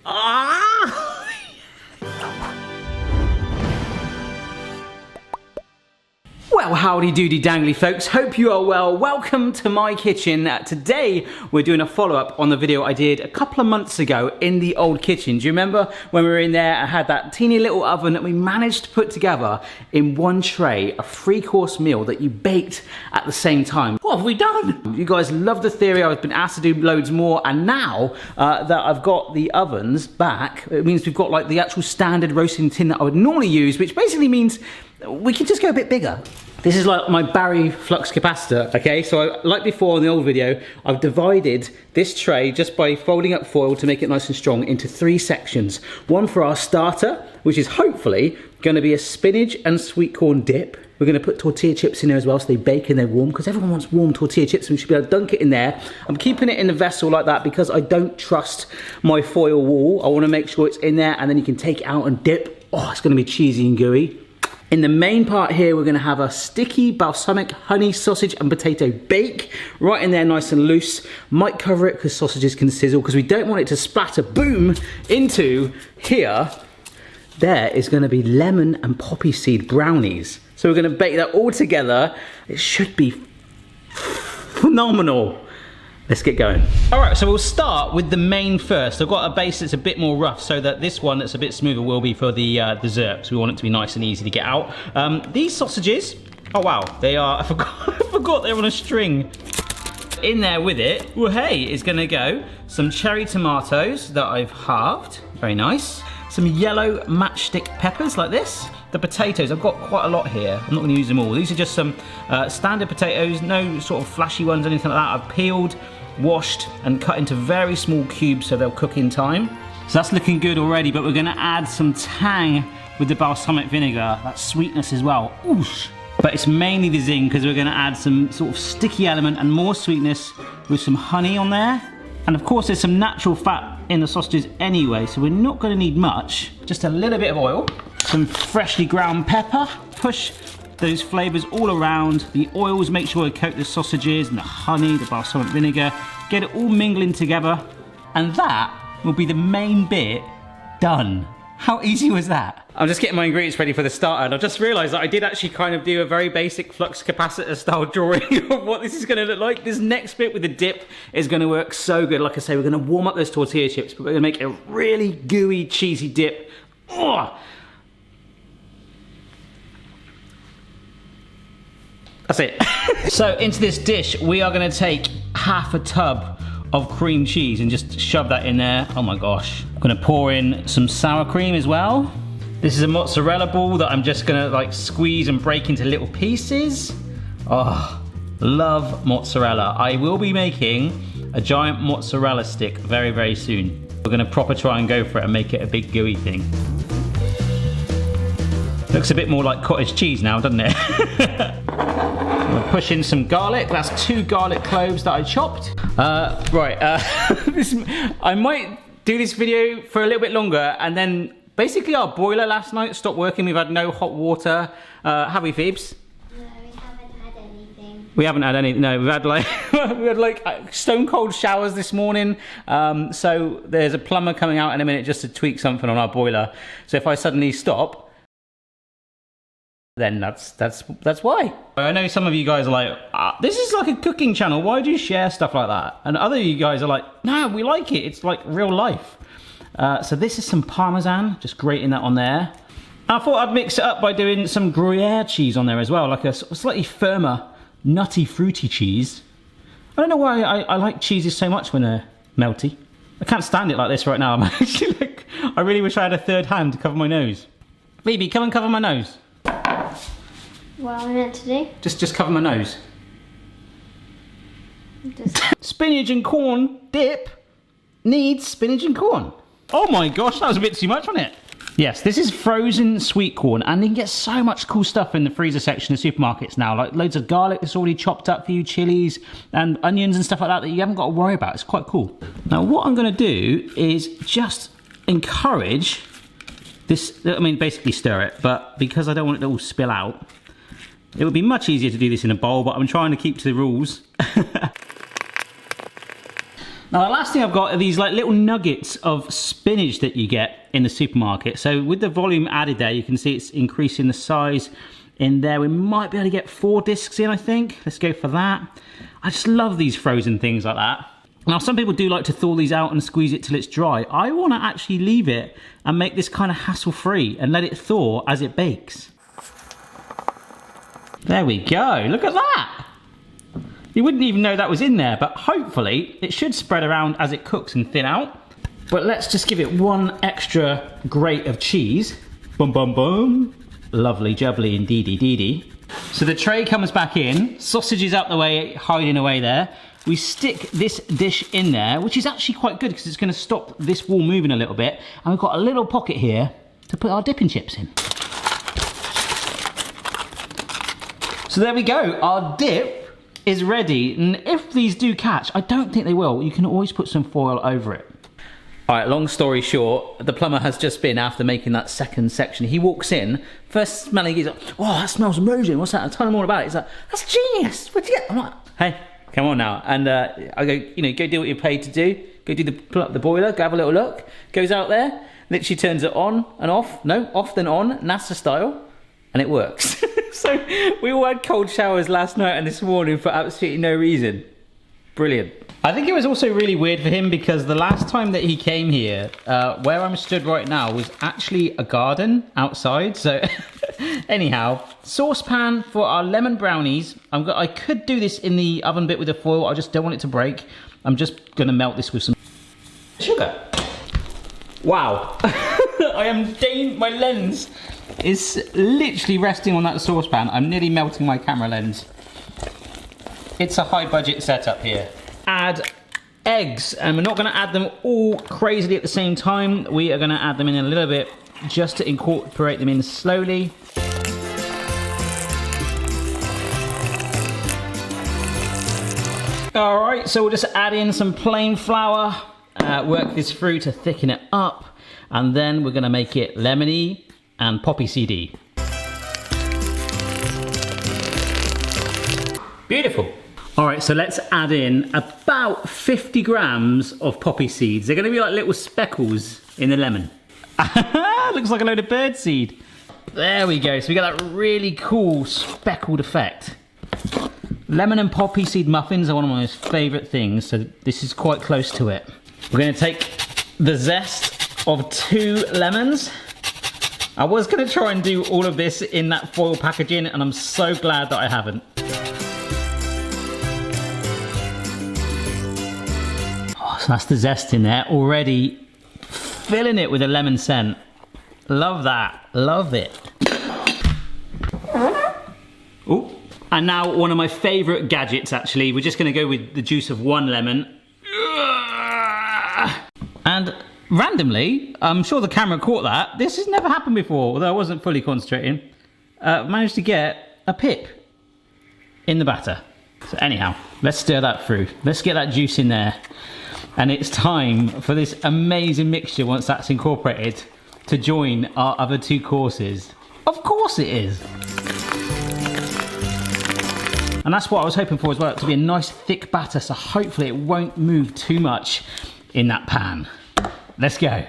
Ah! Well, howdy doody dangly folks, hope you are well. Welcome to my kitchen. Today we're doing a follow-up on the video I did a couple of months ago in the old kitchen. Do you remember when we were in there? I had that teeny little oven that we managed to put together in one tray, a 3-course meal that you baked at the same time. What have we done? You guys love the theory. I've been asked to do loads more, and now that I've got the ovens back, it means we've got like the actual standard roasting tin that I would normally use, which basically means we can just go a bit bigger. This is like my Barry flux capacitor, okay? So like before in the old video, I've divided this tray just by folding up foil to make it nice and strong into 3 sections. One for our starter, which is hopefully gonna be a spinach and sweet corn dip. We're gonna put tortilla chips in there as well so they bake and they're warm, because everyone wants warm tortilla chips, and we should be able to dunk it in there. I'm keeping it in the vessel like that because I don't trust my foil wall. I wanna make sure it's in there, and then you can take it out and dip. Oh, it's gonna be cheesy and gooey. In the main part here, we're gonna have a sticky balsamic honey sausage and potato bake right in there, nice and loose. Might cover it because sausages can sizzle, because we don't want it to splatter, boom, into here. There is gonna be lemon and poppy seed brownies. So we're gonna bake that all together. It should be phenomenal. Let's get going. All right, so we'll start with the main first. I've got a base that's a bit more rough, so that this one that's a bit smoother will be for the dessert. So we want it to be nice and easy to get out. These sausages, oh wow, they are, I forgot they're on a string. In there with it, well hey, is gonna go some cherry tomatoes that I've halved, very nice. Some yellow matchstick peppers like this. The potatoes, I've got quite a lot here. I'm not gonna use them all. These are just some standard potatoes, no sort of flashy ones, anything like that. I've peeled, washed, and cut into very small cubes so they'll cook in time. So that's looking good already, but we're gonna add some tang with the balsamic vinegar, that sweetness as well. Oosh. But it's mainly the zing, because we're gonna add some sort of sticky element and more sweetness with some honey on there. And of course there's some natural fat in the sausages anyway, so we're not gonna need much. Just a little bit of oil, some freshly ground pepper, push those flavors all around. The oils, make sure they coat the sausages, and the honey, the balsamic vinegar, get it all mingling together. And that will be the main bit done. How easy was that? I'm just getting my ingredients ready for the starter, and I've just realized that I did actually kind of do a very basic flux capacitor style drawing of what this is gonna look like. This next bit with the dip is gonna work so good. Like I say, we're gonna warm up those tortilla chips, but we're gonna make a really gooey, cheesy dip. Oh. That's it. So into this dish, we are gonna take half a tub of cream cheese and just shove that in there. Oh my gosh. I'm gonna pour in some sour cream as well. This is a mozzarella ball that I'm just gonna like squeeze and break into little pieces. Oh, love mozzarella. I will be making a giant mozzarella stick very, very soon. We're gonna proper try and go for it and make it a big gooey thing. Looks a bit more like cottage cheese now, doesn't it? I'm gonna push in some garlic. That's 2 garlic cloves that I chopped. I might do this video for a little bit longer, and then basically our boiler last night stopped working. We've had no hot water. Have we, Phoebes? No, we haven't had anything. We haven't had any. No, we've had like we had like stone cold showers this morning. So there's a plumber coming out in a minute just to tweak something on our boiler. So if I suddenly stop, then that's why. I know some of you guys are like, this is like a cooking channel, why do you share stuff like that? And other of you guys are like, no, we like it, it's like real life. So this is some Parmesan, just grating that on there. I thought I'd mix it up by doing some Gruyere cheese on there as well, like a slightly firmer, nutty, fruity cheese. I don't know why I like cheeses so much when they're melty. I can't stand it like this right now. I'm actually like, I really wish I had a third hand to cover my nose. Phoebe, come and cover my nose. What am I meant to do? Just cover my nose. Spinach and corn dip needs spinach and corn. Oh my gosh, that was a bit too much, wasn't it? Yes, this is frozen sweet corn, and you can get so much cool stuff in the freezer section of supermarkets now, like loads of garlic that's already chopped up for you, chilies and onions and stuff like that that you haven't got to worry about. It's quite cool. Now what I'm going to do is just encourage this, I mean basically stir it, but because I don't want it to all spill out, it would be much easier to do this in a bowl, but I'm trying to keep to the rules. Now the last thing I've got are these like little nuggets of spinach that you get in the supermarket. So with the volume added there, you can see it's increasing the size in there. We might be able to get 4 discs in, I think. Let's go for that. I just love these frozen things like that. Now some people do like to thaw these out and squeeze it till it's dry. I want to actually leave it and make this kind of hassle-free and let it thaw as it bakes. There we go, look at that! You wouldn't even know that was in there, but hopefully it should spread around as it cooks and thin out. But let's just give it 1 extra grate of cheese. Boom, boom, boom. Lovely jubbly indeedy deedy. So the tray comes back in, sausage is out the way, hiding away there. We stick this dish in there, which is actually quite good because it's going to stop this wall moving a little bit. And we've got a little pocket here to put our dipping chips in. So there we go, our dip is ready, and if these do catch, I don't think they will, you can always put some foil over it. All right, long story short, the plumber has just been, after making that second section, he walks in, first smelling, he's like, oh, that smells amazing, what's that? I tell him all about it, he's like, that's genius, where'd you get? I'm like, hey, come on now. And I go, you know, go do what you're paid to do, go do pull up the boiler, go have a little look, goes out there, literally turns it on and off, no, off then on, NASA style, and it works. So we all had cold showers last night and this morning for absolutely no reason. Brilliant. I think it was also really weird for him because the last time that he came here, where I'm stood right now was actually a garden outside. So anyhow, saucepan for our lemon brownies. I could do this in the oven bit with the foil. I just don't want it to break. I'm just going to melt this with some sugar. Wow. My lens is literally resting on that saucepan. I'm nearly melting my camera lens. It's a high budget setup here. Add eggs, and we're not going to add them all crazily at the same time. We are going to add them in a little bit just to incorporate them in slowly. All right, so we'll just add in some plain flour, work this through to thicken it up, and then we're going to make it lemony and poppy seedy. Beautiful. All right, so let's add in about 50 grams of poppy seeds. They're gonna be like little speckles in the lemon. Looks like a load of bird seed. There we go, so we got that really cool speckled effect. Lemon and poppy seed muffins are one of my most favorite things, so this is quite close to it. We're gonna take the zest of 2 lemons. I was gonna try and do all of this in that foil packaging, and I'm so glad that I haven't. Oh, so that's the zest in there, already filling it with a lemon scent. Love that, love it. Oh, and now one of my favorite gadgets actually, we're just gonna go with the juice of 1 lemon. And randomly, I'm sure the camera caught that. This has never happened before, although I wasn't fully concentrating. Managed to get a pip in the batter. So anyhow, let's stir that through. Let's get that juice in there. And it's time for this amazing mixture, once that's incorporated, to join our other 2 courses. Of course it is. And that's what I was hoping for as well, to be a nice thick batter, so hopefully it won't move too much in that pan. Let's go.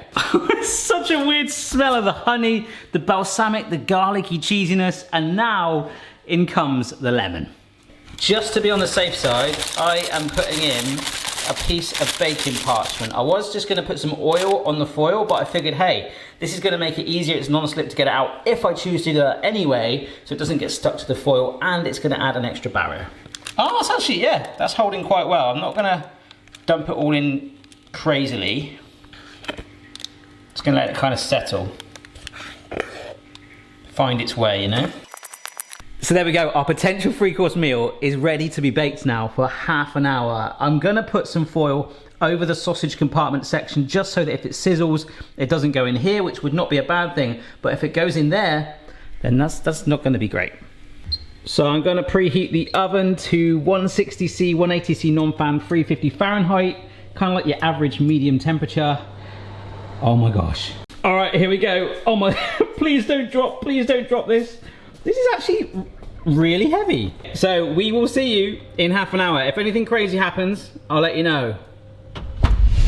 Such a weird smell of the honey, the balsamic, the garlicky cheesiness, and now in comes the lemon. Just to be on the safe side, I am putting in a piece of baking parchment. I was just gonna put some oil on the foil, but I figured, hey, this is gonna make it easier, it's non-slip to get it out if I choose to do that anyway, so it doesn't get stuck to the foil, and it's gonna add an extra barrier. Oh, that's actually, yeah, that's holding quite well. I'm not gonna dump it all in crazily. Just gonna let it kind of settle. Find its way, you know? So there we go, our potential 3-course meal is ready to be baked now for half an hour. I'm gonna put some foil over the sausage compartment section just so that if it sizzles, it doesn't go in here, which would not be a bad thing, but if it goes in there, then that's not gonna be great. So I'm gonna preheat the oven to 160C, 180C non-fan, 350 Fahrenheit, kind of like your average medium temperature. Oh my gosh. All right, here we go. Oh my, please don't drop this. This is actually really heavy. So we will see you in half an hour. If anything crazy happens, I'll let you know.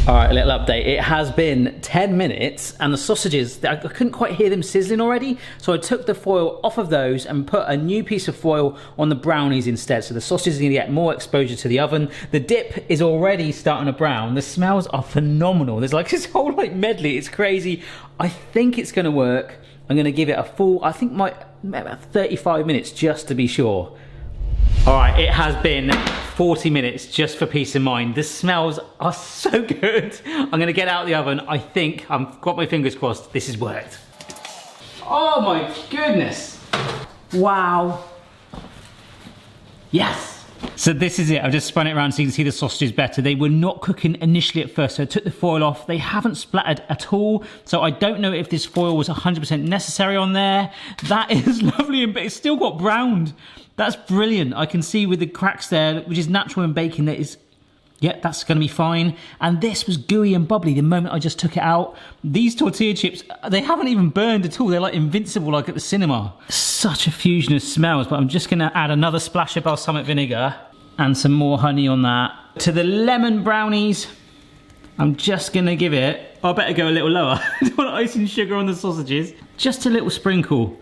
All right, a little update. It has been 10 minutes and the sausages, I couldn't quite hear them sizzling already. So I took the foil off of those and put a new piece of foil on the brownies instead. So the sausages are gonna get more exposure to the oven. The dip is already starting to brown. The smells are phenomenal. There's like this whole like medley, it's crazy. I think it's gonna work. I'm gonna give it a full, I think about 35 minutes just to be sure. All right, it has been 40 minutes just for peace of mind. The smells are so good. I'm gonna get out of the oven. I think, I've got my fingers crossed, this has worked. Oh my goodness. Wow. Yes. So this is it, I've just spun it around so you can see the sausages better. They were not cooking initially at first, so I took the foil off. They haven't splattered at all, so I don't know if this foil was 100% necessary on there. That is lovely, but it's still got browned. That's brilliant. I can see with the cracks there, which is natural in baking, that is, yeah, that's gonna be fine. And this was gooey and bubbly the moment I just took it out. These tortilla chips, they haven't even burned at all. They're like invincible, like at the cinema. Such a fusion of smells, but I'm just gonna add another splash of balsamic vinegar and some more honey on that. To the lemon brownies, I'm just gonna give it, I better go a little lower. I don't want icing sugar on the sausages. Just a little sprinkle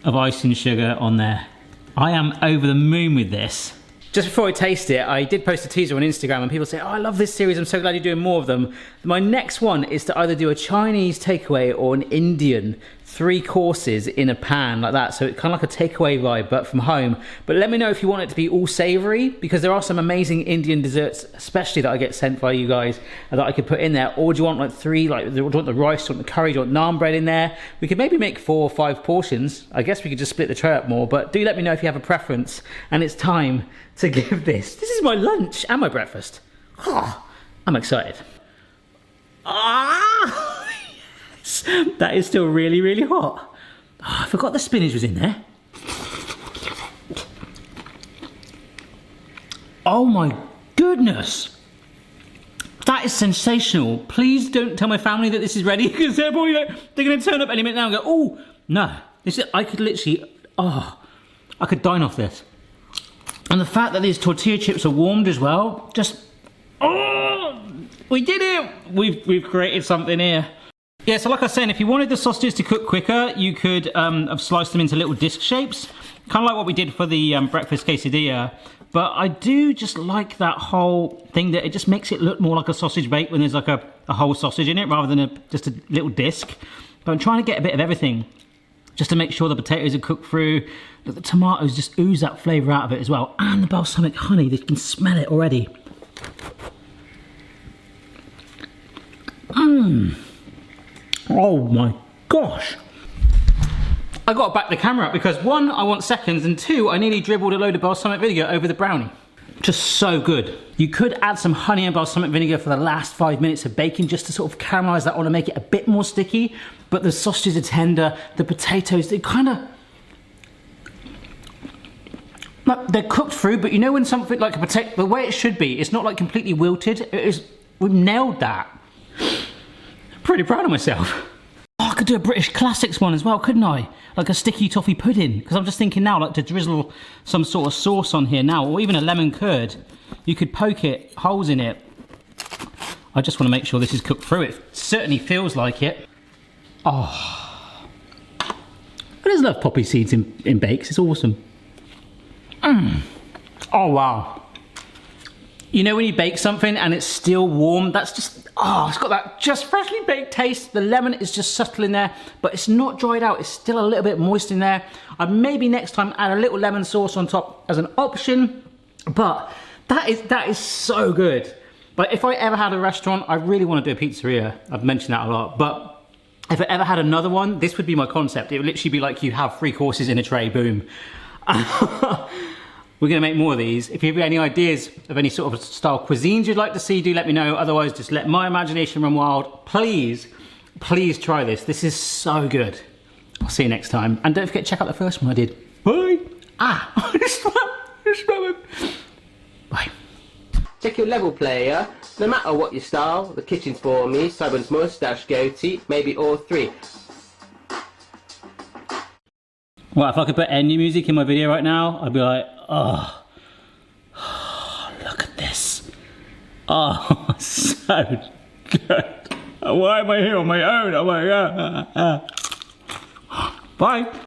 of icing sugar on there. I am over the moon with this. Just before I taste it, I did post a teaser on Instagram and people say, oh, I love this series, I'm so glad you're doing more of them. My next one is to either do a Chinese takeaway or an Indian 3 courses in a pan like that. So it's kind of like a takeaway vibe, but from home. But let me know if you want it to be all savory, because there are some amazing Indian desserts, especially that I get sent by you guys, that I could put in there. Or do you want like 3, like do you want the rice, do you want the curry, do you want naan bread in there? We could maybe make 4 or 5 portions. I guess we could just split the tray up more, but do let me know if you have a preference. And it's time to give this. This is my lunch and my breakfast. Oh, I'm excited. Ah! That is still really, really hot. Oh, I forgot the spinach was in there. Oh my goodness. That is sensational. Please don't tell my family that this is ready, because they're probably like, they're gonna turn up any minute now and go, oh, no. This is, I could literally, I could dine off this. And the fact that these tortilla chips are warmed as well, just, oh, we did it. We've created something here. Yeah, so like I was saying, if you wanted the sausages to cook quicker, you could have sliced them into little disc shapes, kind of like what we did for the breakfast quesadilla. But I do just like that whole thing, that it just makes it look more like a sausage bake when there's like a whole sausage in it rather than just a little disc. But I'm trying to get a bit of everything just to make sure the potatoes are cooked through. Look, the tomatoes just ooze that flavour out of it as well. And the balsamic honey, you can smell it already. Mmm. Oh my gosh. I got to back the camera up because 1, I want seconds, and 2, I nearly dribbled a load of balsamic vinegar over the brownie. Just so good. You could add some honey and balsamic vinegar for the last 5 minutes of baking just to sort of caramelise that on and make it a bit more sticky, but the sausages are tender, the potatoes, they kind of, they're cooked through, but you know when something like a potato, the way it should be, it's not like completely wilted, it is, we've nailed that. Pretty proud of myself. Oh, I could do a British classics one as well, couldn't I? Like a sticky toffee pudding. Because I'm just thinking now, like to drizzle some sort of sauce on here now, or even a lemon curd. You could poke it, holes in it. I just want to make sure this is cooked through. It certainly feels like it. Oh. I just love poppy seeds in bakes, it's awesome. Mmm. Oh, wow. You know when you bake something and it's still warm, that's just, oh, it's got that just freshly baked taste. The lemon is just subtle in there, but it's not dried out. It's still a little bit moist in there. I'd maybe next time add a little lemon sauce on top as an option, but that is so good. But if I ever had a restaurant, I really want to do a pizzeria. I've mentioned that a lot, but if I ever had another one, this would be my concept. It would literally be like you have 3 courses in a tray, boom. We're going to make more of these. If you have any ideas of any sort of style cuisines you'd like to see, do let me know. Otherwise, just let my imagination run wild. Please, please try this. This is so good. I'll see you next time. And don't forget to check out the first one I did. Bye. Ah, bye. Check your level, player. No matter what your style, the kitchen's for me. Simon's moustache, goatee, maybe all 3. Well, if I could put any music in my video right now, I'd be like, oh, look at this. Oh, so God. Why am I here on my own? Oh my God. Bye.